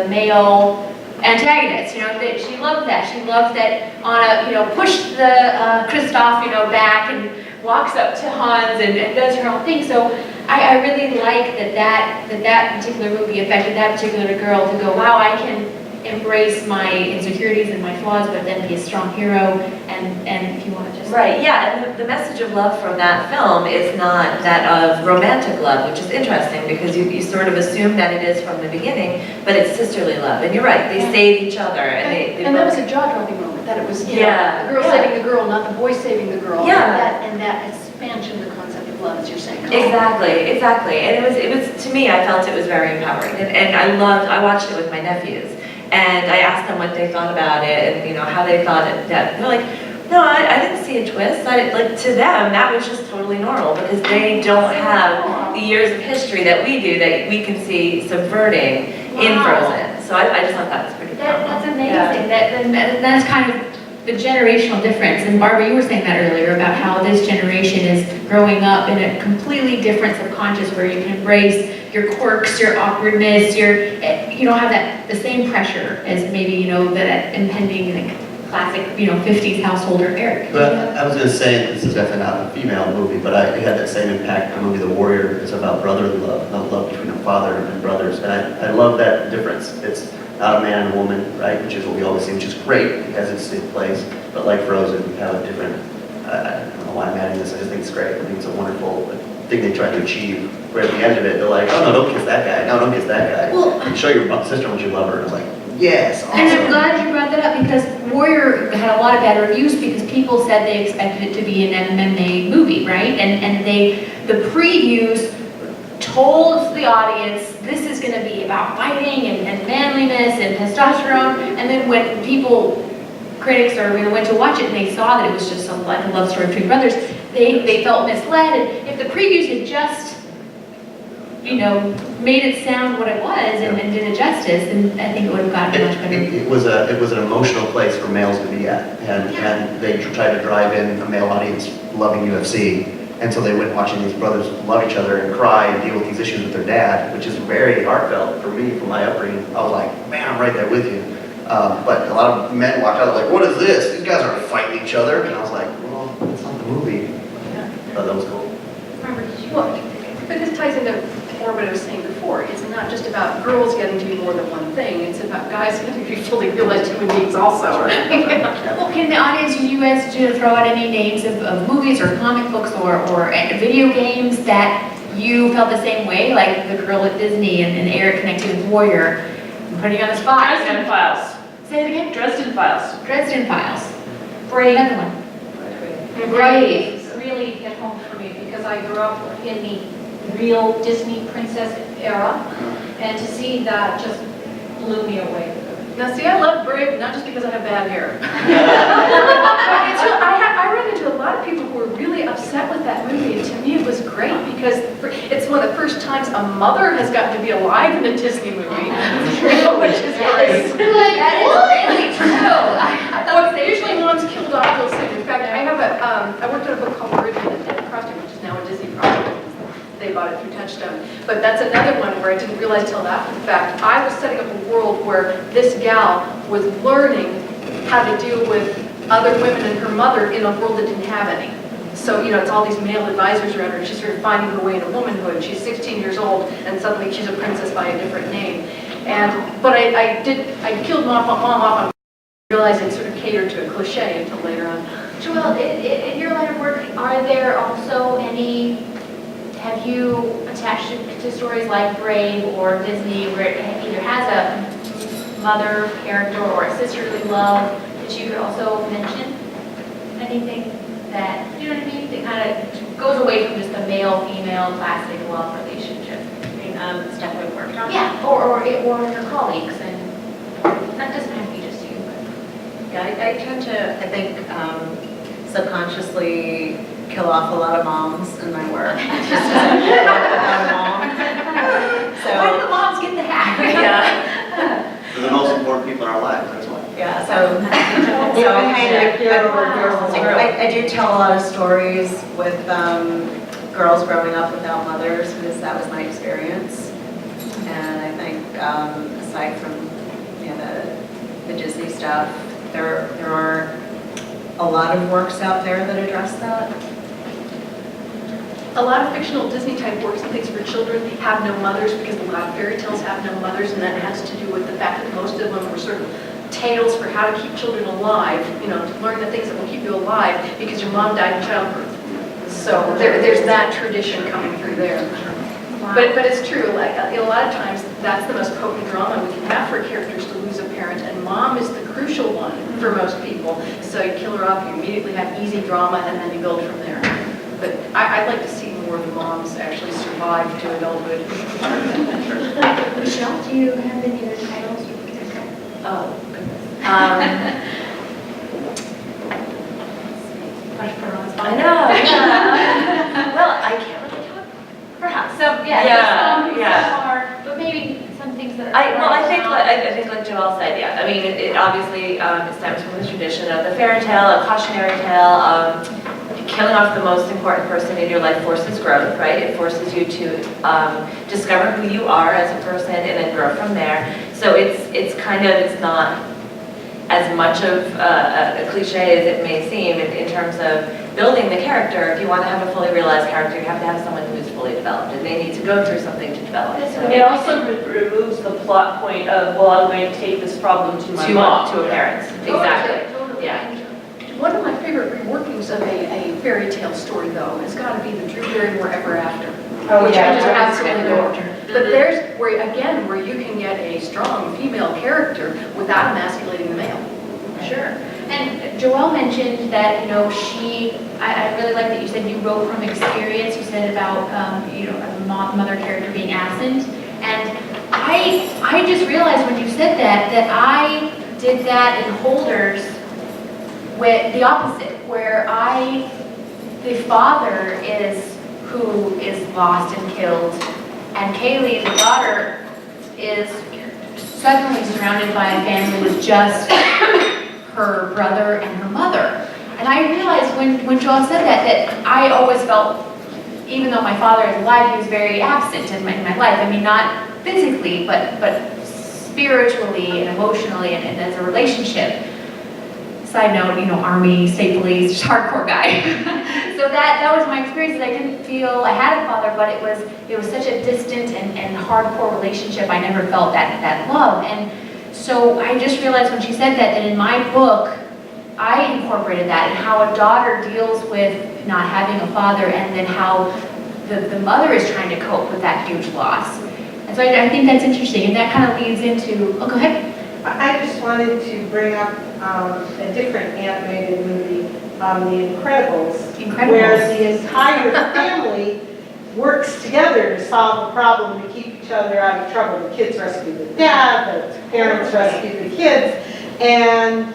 B: the male antagonist. That she loved that. She loved that Anna, pushed the Kristoff, back and walks up to Hans and does her own thing. So I really like that particular movie affected that particular girl to go, wow, I can embrace my insecurities and my flaws, but then be a strong hero. And if you want to just
F: right, yeah, and the message of love from that film is not that of romantic love, which is interesting because you sort of assume that it is from the beginning, but it's sisterly love. And you're right, they save each other, and
C: that was a jaw-dropping moment. That it was the girl
F: yeah.
C: saving the girl, not the boy saving the girl.
F: Yeah,
C: and that expansion of the concept of love, as you're saying.
F: Exactly, and it was to me, I felt it was very empowering, and I watched it with my nephews. And I asked them what they thought about it, and how they thought it. That they're like, no, I didn't see a twist. To them, that was just totally normal because they don't have the years of history that we do that we can see subverting in Frozen. So I just thought that was pretty cool.
B: That's amazing. Yeah. That's kind of the generational difference. And Barbara, you were saying that earlier about how this generation is growing up in a completely different subconscious where you can embrace your quirks, your awkwardness, you don't have the same pressure as maybe, that impending classic, 50s householder Eric.
A: But I was going to say, this is definitely not a female movie, but it had that same impact. The movie The Warrior is about brotherly love, not love between a father and brothers. And I love that difference. It's not a man and a woman, right, which is what we always see, which is great because it's in place. But like Frozen, have a different, I don't know why I'm adding this, I just think it's great. I think it's a wonderful thing they try to achieve. Right at the end of it, they're like, oh no, don't kiss that guy, no, don't kiss that guy.
B: Well,
A: Show your sister what you love her. And I was like, yes,
B: and I'm
A: awesome.
B: glad you brought that up because Warrior had a lot of bad reviews because people said they expected it to be an MMA movie, right? And the previews told the audience this is going to be about fighting and manliness and testosterone. And then when critics or went to watch it and they saw that it was just like a love story between brothers, they felt misled. And if the previews had just made it sound what it was and did it justice, and I think it would have gotten much better.
A: It was an emotional place for males to be at, and they tried to drive in a male audience loving UFC, and so they went watching these brothers love each other and cry and deal with these issues with their dad, which is very heartfelt for me, for my upbringing. I was like, man, I'm right there with you. But a lot of men walked out like, what is this? These guys aren't fighting each other, and I was like, well, it's not the movie. But that was cool.
C: But this ties into what I was saying before. It's not just about girls getting to be more than one thing. It's about guys getting to be fully realized human beings also.
B: Well, can the audience use you guys to throw out any names of movies or comic books or video games that you felt the same way, like the girl at Disney and Eric connected with Warrior? I'm putting you on the spot.
I: Dresden Files.
B: Say it again.
I: Dresden Files.
B: Dresden Files.
H: Brave.
B: Another one.
H: Brave really hit home for me because I grew up in the real Disney princess era, and to see that just blew me away.
C: Now, see, I love Brave, not just because I have bad hair. I ran into a lot of people who were really upset with that movie, and to me it was great because it's one of the first times a mother has gotten to be alive in a Disney movie, which is great.
B: That is really true.
C: Well, usually moms killed off those things. In fact, I worked on a book called Meridian, which is now a Disney project. They bought it through Touchstone. But that's another one where I didn't realize till after the fact. I was setting up a world where this gal was learning how to deal with other women and her mother in a world that didn't have any. So, it's all these male advisors around her. She's sort of finding her way into womanhood. She's 16 years old, and suddenly she's a princess by a different name. But I killed mom off on realizing it sort of catered to a cliche until later on.
H: Joelle, in your line of work, are there also have you attached to stories like Brave or Disney where it either has a mother character or a sisterly love that you could also mention? Anything that, you know what I mean, that kind of goes away from just the male-female classic love relationship?
E: It's definitely worked on.
H: Yeah, or your colleagues, and that doesn't have to be just you. But.
E: Yeah, I tend to, I think, subconsciously kill off a lot of moms in my work. Just as I work without a mom.
B: Why do the moms get the hat?
E: Yeah.
A: They're the most important people in our lives, that's why.
E: Yeah, so I do tell a lot of stories with girls growing up without mothers because that was my experience. And I think aside from the Disney stuff, there are a lot of works out there that address that.
C: A lot of fictional Disney type works and things for children have no mothers because a lot of fairy tales have no mothers, and that has to do with the fact that most of them were sort of tales for how to keep children alive, to learn the things that will keep you alive because your mom died in childbirth. So there's that tradition coming through there.
H: Wow.
C: But it's true, like a lot of times that's the most potent drama we can have for characters to lose a parent, and mom is the crucial one for most people. So you kill her off, you immediately have easy drama, and then you build from there. But I'd like to see more of the moms actually survive to adulthood.
H: Michele, do you have any other titles?
F: Oh, goodness. I know, yeah. Well, I can't really talk.
H: Perhaps, so
F: Yeah.
H: some are, but maybe some things that are.
F: I think like Joelle said, yeah. I mean, it obviously it stems from the tradition of the fairy tale, a cautionary tale. Killing off the most important person in your life forces growth, right? It forces you to discover who you are as a person and then grow from there. So it's not as much of a cliche as it may seem in terms of building the character. If you want to have a fully realized character, you have to have someone who's fully developed, and they need to go through something to develop. So
I: It also removes the plot point of, well, I'm going to take this problem to my mom.
F: To a parent. Exactly.
C: Totally.
F: Yeah.
C: One of my favorite reworkings of a fairy tale story, though, has got to be the Drew Barrymore Ever After. Which I just absolutely adore. But there's where, again, where you can get a strong female character without emasculating the male.
H: Sure. And Joelle mentioned that, you know, I really like that you said you wrote from experience. You said about, you know, a mother character being absent. And I just realized when you said that I did that in Holders with the opposite, where the father is who is lost and killed, and Kaylee, the daughter, is suddenly surrounded by a family with just her brother and her mother. And I realized when Joelle said that I always felt, even though my father is alive, he was very absent in my life. I mean, not physically, but spiritually and emotionally and as a relationship. Side note, you know, Army, state police, just hardcore guy. So that was my experience, that I didn't feel I had a father, but it was such a distant and hardcore relationship. I never felt that love. And so I just realized when she said that in my book, I incorporated that, and how a daughter deals with not having a father, and then how the mother is trying to cope with that huge loss. And so I think that's interesting, and that kind of leads into, oh, go ahead.
G: I just wanted to bring up a different animated movie, The Incredibles, where the entire family works together to solve a problem to keep each other out of trouble. The kids rescue the dad, the parents rescue the kids, and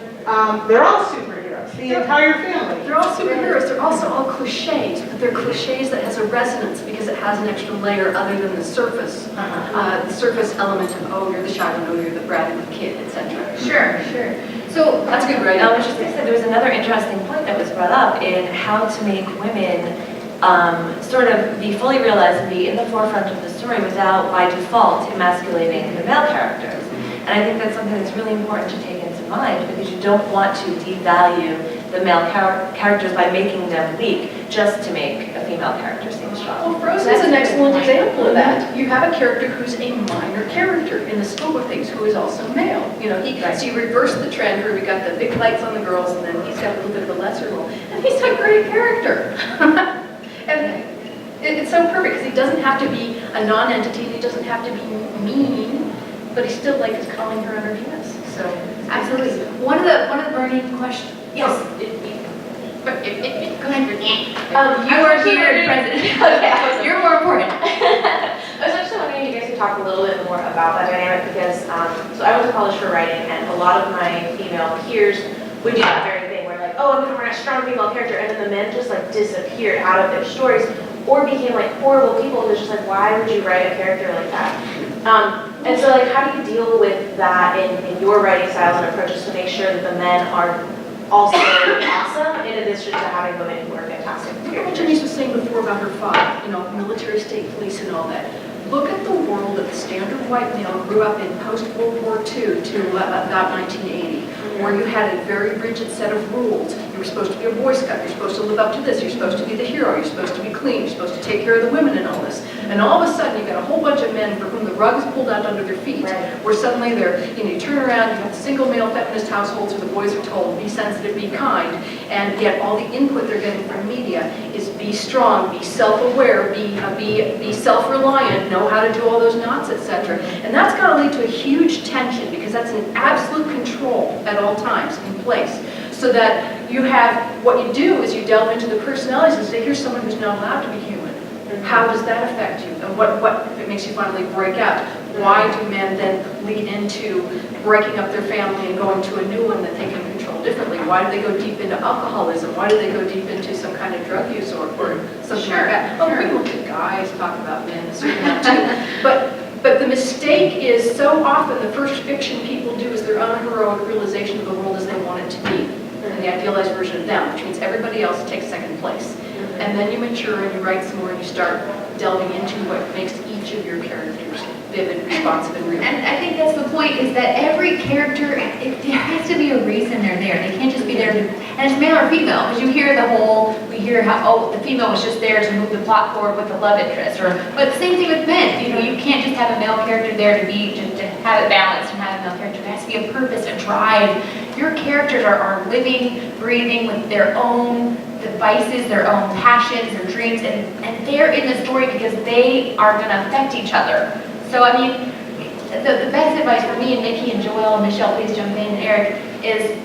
G: they're all superheroes, the entire family.
C: They're all superheroes. They're also all cliches, but they're cliches that has a resonance because it has an extra layer other than the surface. The surface element of, oh, you're the shy one, oh, you're the bratty kid, etc.
B: Sure. So
C: That's good, right?
F: I was just going to say, there was another interesting point that was brought up in how to make women sort of be fully realized and be in the forefront of the story without, by default, emasculating the male characters. And I think that's something that's really important to take into mind, because you don't want to devalue the male characters by making them weak just to make a female character seem strong.
C: Well, Frozen's an excellent example of that. You have a character who's a minor character in the scope of things, who is also male. You know, so you reverse the trend where we got the big lights on the girls, and then he's got a little bit of a lesser role, and he's a great character. And it's so perfect because he doesn't have to be a non-entity, and he doesn't have to be mean, but he still like is calling her on her BS. So
B: absolutely. One of the burning questions.
H: Yes.
B: Go ahead. You are here, President.
H: Okay.
B: You're more important.
J: I was actually wondering if you guys could talk a little bit more about that dynamic, because so I went to college for writing, and a lot of my female peers would do that very thing where like, oh, I'm gonna write a strong female character, and then the men just like disappeared out of their stories or became like horrible people. It's just like, why would you write a character like that? And so like, how do you deal with that in your writing styles and approaches to make sure that the men are also awesome, in addition to having women who are fantastic
C: look at what
J: characters?
C: Denise was saying before about her father, you know, military, state police, and all that. Look at the world that the standard white male grew up in post-World War II to about 1980, where you had a very rigid set of rules. You were supposed to be a Boy Scout, you're supposed to live up to this, you're supposed to be the hero, you're supposed to be clean, you're supposed to take care of the women and all this. And all of a sudden, you've got a whole bunch of men for whom the rug is pulled out under their feet, where suddenly they're, you know, you turn around, you have single male feminist households where the boys are told, be sensitive, be kind, and yet all the input they're getting from media is be strong, be self-aware, be self-reliant, know how to do all those knots, etc. And that's got to lead to a huge tension, because that's an absolute control at all times in place. So that you have, what you do is you delve into the personalities and say, here's someone who's not allowed to be human. How does that affect you? And what if it makes you finally break out? Why do men then lead into breaking up their family and going to a new one that they can control differently? Why do they go deep into alcoholism? Why do they go deep into some kind of drug use or something like that? Oh, we look at guys talk about men, a certain amount too. But the mistake is, so often the first fiction people do is their own heroic realization of the world as they want it to be, and the idealized version of them, which means everybody else takes second place. And then you mature and you write some more and you start delving into what makes each of your characters vivid, responsive, and real.
B: And I think that's the point, is that every character, there has to be a reason they're there. They can't just be there to, and it's male or female, because you hear we hear how, oh, the female was just there to move the plot forward with the love interest, but same thing with men. You know, you can't just have a male character there to have it balanced and have a male character. There has to be a purpose, a drive. Your characters are living, breathing with their own devices, their own passions, their dreams, and they're in the story because they are going to affect each other. So, I mean, the best advice for me and Micky and Joelle and Michele, please jump in, and Eric, is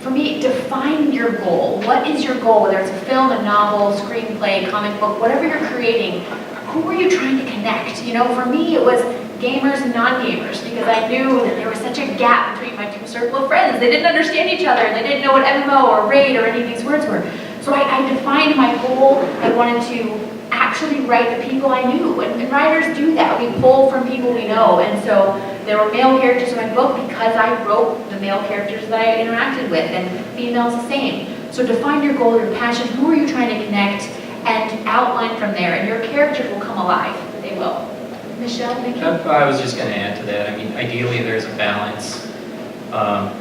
B: for me, define your goal. What is your goal? Whether it's a film, a novel, screenplay, comic book, whatever you're creating, who are you trying to connect? You know, for me, it was gamers and non-gamers, because I knew that there was such a gap between my two circle of friends. They didn't understand each other, and they didn't know what MMO or raid or any of these words were. So I defined my goal. I wanted to actually write the people I knew, and writers do that. We pull from people we know, and so there were male characters in my book because I wrote the male characters that I interacted with, and females the same. So define your goal, your passion, who are you trying to connect, and outline from there, and your characters will come alive. They will. Michele, Micky?
D: I was just going to add to that. I mean, ideally there's a balance.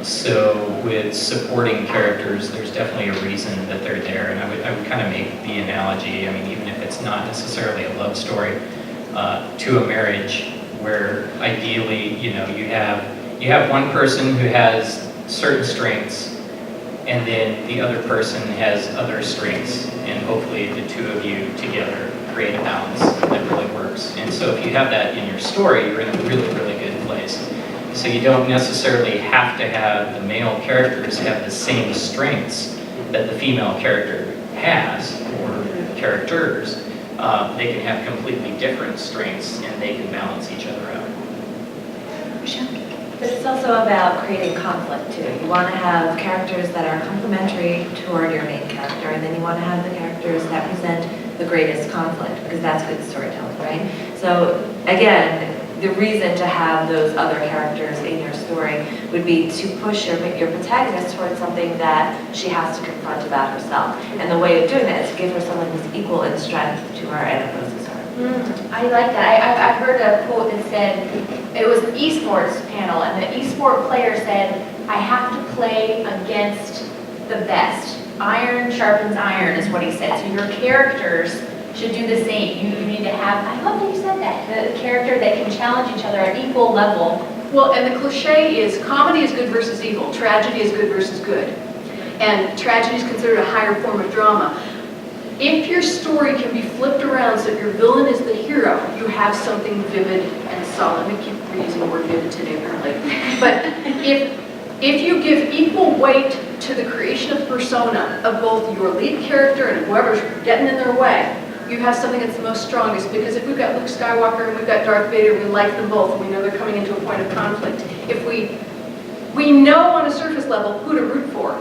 D: So with supporting characters, there's definitely a reason that they're there, and I would kind of make the analogy, I mean, even if it's not necessarily a love story, to a marriage, where ideally, you know, you have one person who has certain strengths, and then the other person has other strengths, and hopefully the two of you together create a balance that really works. And so if you have that in your story, you're in a really, really good place. So you don't necessarily have to have the male characters have the same strengths that the female character has, or characters. They can have completely different strengths, and they can balance each other out.
F: But it's also about creating conflict too. You want to have characters that are complementary toward your main character, and then you want to have the characters that present the greatest conflict, because that's good storytelling, right? So again, the reason to have those other characters in your story would be to push your protagonist towards something that she has to confront about herself. And the way of doing that is to give her someone who's equal in strength to her and opposes her.
B: I like that. I've heard a quote that said, it was an esports panel, and the esport player said, I have to play against the best. Iron sharpens iron is what he said. So your characters should do the same. You need to have, I love that you said that, the character that can challenge each other at equal level.
C: Well, and the cliche is comedy is good versus evil, tragedy is good versus good. And tragedy is considered a higher form of drama. If your story can be flipped around so that your villain is the hero, you have something vivid and solid. We keep reusing the word vivid today, apparently. But if you give equal weight to the creation of persona of both your lead character and whoever's getting in their way, you have something that's the most strongest. Because if we've got Luke Skywalker and we've got Darth Vader, we like them both, and we know they're coming into a point of conflict. If we know on a surface level who to root for,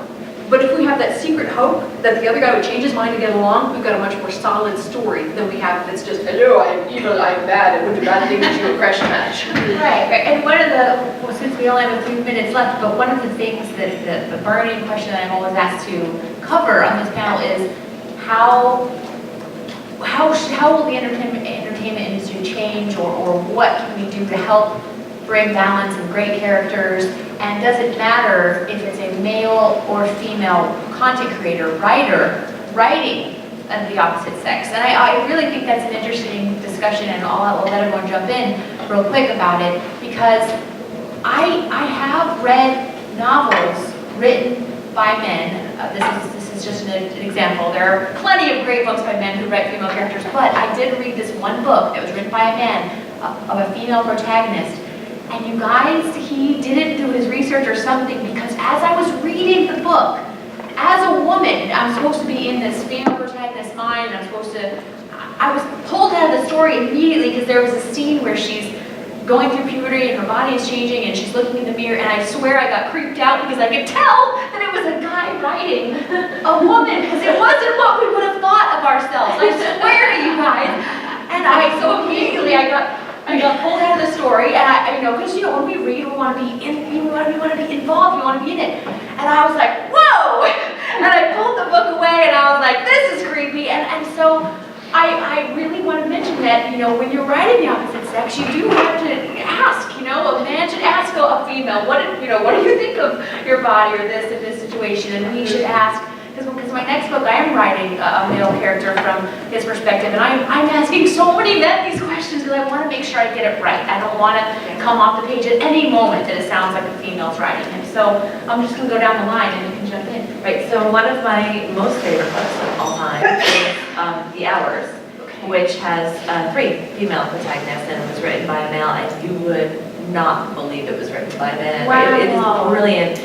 C: but if we have that secret hope that the other guy would change his mind and get along, we've got a much more solid story than we have that's just, hello, I'm evil, I'm bad, and would do bad things to a crash match.
B: Right. And one of the, well, since we only have a few minutes left, but one of the things that the burning question that I'm always asked to cover on this panel is how will the entertainment industry change, or what can we do to help bring balance and great characters? And does it matter if it's a male or female content creator, writer, writing of the opposite sex? And I really think that's an interesting discussion, and I'll let everyone jump in real quick about it, because I have read novels written by men. This is just an example. There are plenty of great books by men who write female characters, but I did read this one book that was written by a man of a female protagonist. And you guys, he didn't do his research or something, because as I was reading the book, as a woman, I'm supposed to be in this female protagonist's mind, and I was pulled out of the story immediately, because there was a scene where she's going through puberty and her body is changing and she's looking in the mirror, and I swear I got creeped out because I could tell that it was a guy writing a woman, because it wasn't what we would have thought of ourselves. I swear to you guys. And so immediately I got pulled out of the story, and because when we read, we want to be involved, we want to be in it. And I was like, whoa! And I pulled the book away, and I was like, this is creepy. And so I really want to mention that, you know, when you're writing the opposite sex, you do have to ask, you know, a man should ask a female, what do you think of your body or this in this situation? And we should ask, because my next book, I am writing a male character from his perspective, and I'm asking so many men these questions because I want to make sure I get it right. I don't want to come off the page at any moment that it sounds like a female's writing him. So I'm just going to go down the line and you can jump in.
F: Right, so one of my most favorite books of all time is The Hours, which has 3 female protagonists and it was written by a male, and you would not believe it was written by a man.
B: Wow.
F: It is brilliant,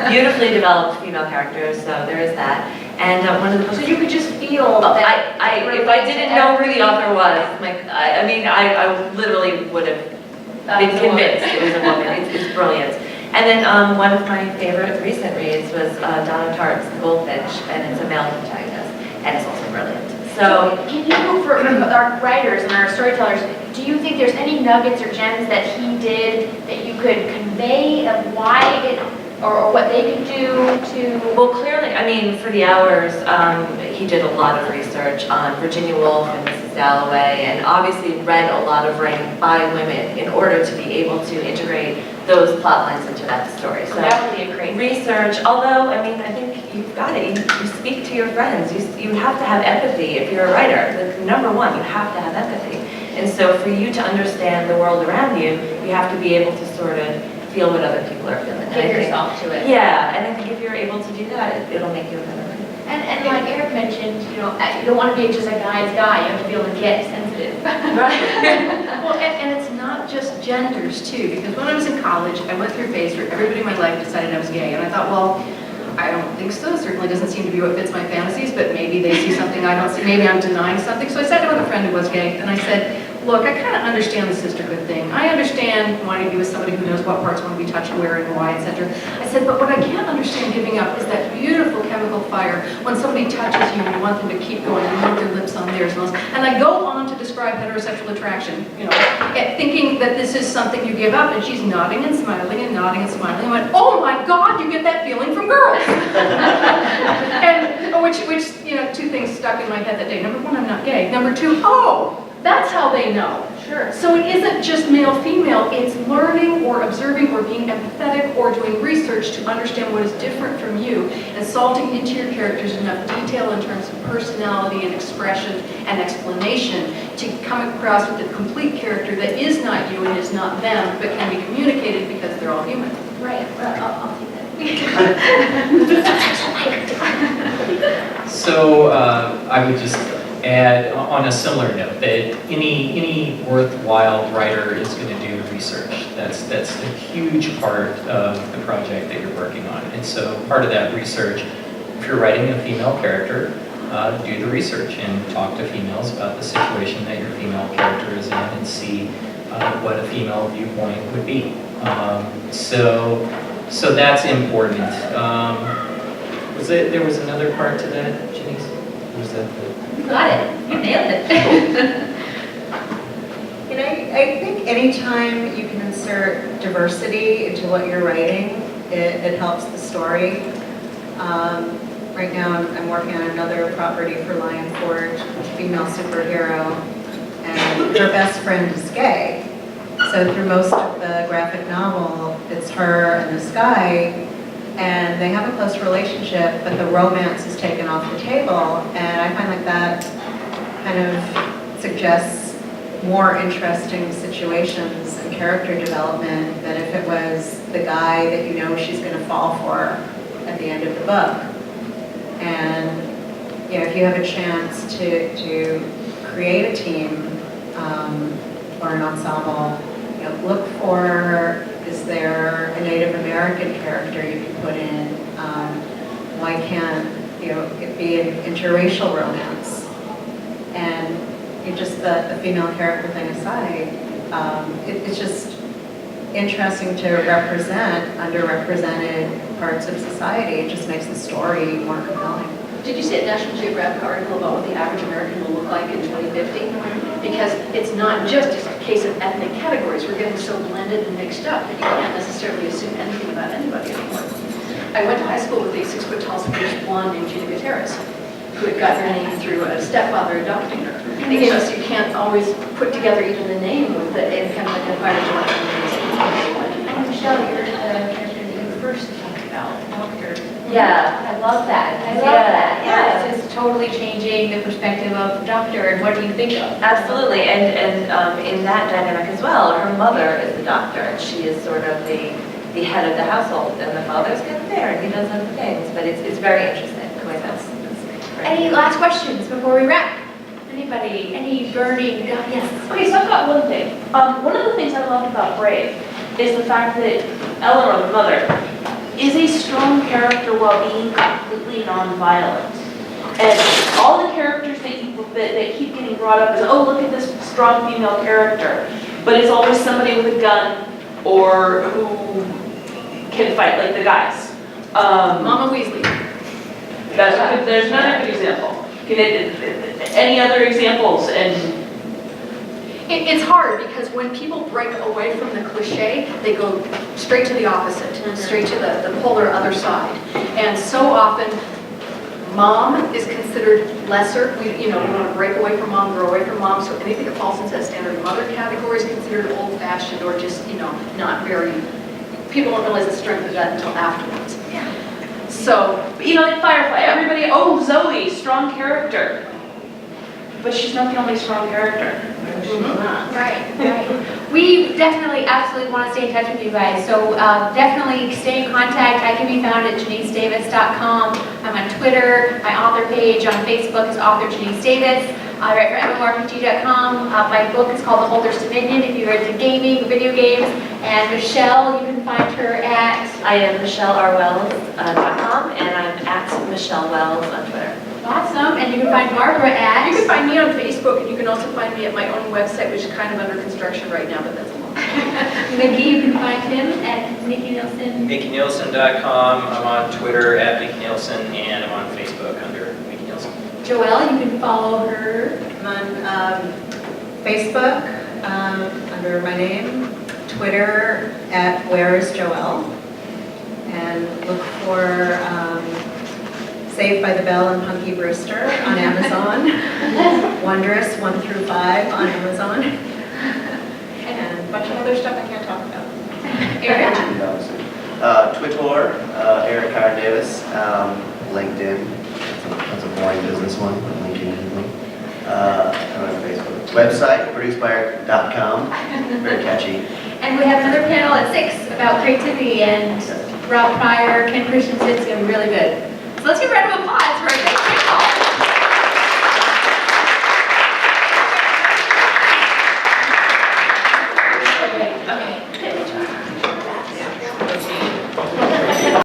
F: beautifully developed female characters, so there is that. And one of the books,
B: So you could just feel that.
F: if I didn't know who the author was, I literally would have been convinced it was a woman. It's brilliant. And then one of my favorite recent reads was Donna Tartt's The Goldfinch, and it's a male protagonist, and it's also brilliant. So,
H: Can you, for our writers and our storytellers, do you think there's any nuggets or gems that he did that you could convey of why it, or what they could do to?
F: well, clearly, I mean, for The Hours, he did a lot of research on Virginia Woolf and Mrs. Dalloway, and obviously read a lot of writing by women in order to be able to integrate those plot lines into that story. So
H: That would be a great
F: research, although, I mean, I think you've got it. You speak to your friends. You have to have empathy if you're a writer. Like, number one, you have to have empathy. And so for you to understand the world around you, you have to be able to sort of feel what other people are feeling. And I
H: Give
F: think-
H: yourself to it.
F: Yeah, and I think if you're able to do that, it'll make you a better writer.
H: And like Eric mentioned, you don't want to be just a guy's guy, you have to be able to get sensitive.
C: Well, and it's not just genders too, because when I was in college, I went through a phase where everybody in my life decided I was gay, and I thought, well, I don't think so, certainly doesn't seem to be what fits my fantasies, but maybe they see something I don't see, maybe I'm denying something. So I sat down with a friend who was gay, and I said, look, I kind of understand the sisterhood thing. I understand wanting to be with somebody who knows what parts want to be touched where and why, etc. I said, but what I can't understand giving up is that beautiful chemical fire when somebody touches you and you want them to keep going, you want their lips on theirs and all this. And I go on to describe heterosexual attraction, thinking that this is something you give up, and she's nodding and smiling and nodding and smiling. I went, oh my God, you get that feeling from girls. And which 2 things stuck in my head that day. Number 1, I'm not gay. Number 2, oh, that's how they know.
H: Sure.
C: So it isn't just male-female, it's learning or observing or being empathetic or doing research to understand what is different from you and salting into your characters enough detail in terms of personality and expression and explanation to come across with a complete character that is not you and is not them, but can be communicated because they're all human.
H: Right, I'll take that.
D: So I would just add on a similar note that any worthwhile writer is going to do research. That's a huge part of the project that you're working on. And so part of that research, if you're writing a female character, do the research and talk to females about the situation that your female character is in and see what a female viewpoint would be. So that's important. There was another part to that, Genese? Was that the...
B: You got it, you nailed it.
E: I think anytime you can insert diversity into what you're writing, it helps the story. Right now I'm working on another property for Lion Forge, a female superhero, and her best friend is gay. So through most of the graphic novel, it's her and this guy, and they have a close relationship, but the romance is taken off the table, and I find like that kind of suggests more interesting situations and character development than if it was the guy that you know she's going to fall for at the end of the book. And if you have a chance to create a team or an ensemble, look for, is there a Native American character you can put in? Why can't it be an interracial romance? And just the female character thing aside, it's just interesting to represent underrepresented parts of society. It just makes the story more compelling.
C: Did you see a National Geographic article about what the average American will look like in 2050? Because it's not just a case of ethnic categories. We're getting so blended and mixed up that you can't necessarily assume anything about anybody anymore. I went to high school with a 6-foot-tall, Spanish blonde named Gina Gutierrez. who had gotten her name through a stepfather adopting her. Again, so you can't always put together even the name with the independent identifier to like
H: And Michelle, you're the character that you first talked about, Doctor.
F: Yeah.
B: I love that. I love
F: Yeah,
B: that.
F: yeah.
B: It's just totally changing the perspective of doctor and what do you think of?
F: Absolutely, and in that dynamic as well, her mother is the doctor, and she is sort of the head of the household, and the father's kind of there, and he does other things, but it's very interesting the way that's great.
B: Any last questions before we wrap? Anybody, any burning, yes?
J: Okay, so I've got one thing. One of the things I love about Brave is the fact that Eleanor, the mother, is a strong character while being completely non-violent. And all the characters that keep getting brought up is, oh, look at this strong female character. But it's always somebody with a gun or who can fight like the guys.
C: Mama Weasley.
J: There's another good example. Any other examples? And
C: It's hard because when people break away from the cliche, they go straight to the opposite, straight to the polar other side. And so often, mom is considered lesser. We want to break away from mom, grow away from mom. So anything that falls into that standard mother category is considered old-fashioned or just, not very. People don't realize the strength of that until afterwards.
B: Yeah.
C: So,
J: like Firefly, everybody, oh, Zoe, strong character. But she's not the only strong character.
B: Right. We definitely, absolutely want to stay in touch with you guys. So definitely stay in contact. I can be found at genesedavis.com. I'm on Twitter. My author page on Facebook is author Genese Davis. I write for MMORPG.com. My book is called The Holder's Dominion if you're into gaming, video games. And Michelle, you can find her at...
F: I am MichelleRWells.com, and I'm at Michelle Wells on Twitter.
B: Awesome. And you can find Barbara at...
C: you can find me on Facebook, and you can also find me at my own website, which is kind of under construction right now, but that's a long
B: Micky, you can find him at Micky Neilson.
K: MickyNeilson.com. I'm on Twitter at Micky Neilson, and I'm on Facebook under Micky Neilson.
B: Joelle, you can follow her.
E: I'm on Facebook under my name, Twitter at Where is Joelle, and look for Saved by the Bell and Punky Brewster on Amazon, Wondrous 1 through 5 on Amazon, and a bunch of other stuff I can't talk about.
B: Eric?
A: Twitter, Eric R. Davis, LinkedIn. That's a boring business one, but LinkedIn is one. I'm on Facebook. Website, producebyr.com. Very catchy.
B: And we have another panel at 6 about creativity, and Rob Pryor, Ken Christensen, it's going to be really good. So let's give a round of applause for our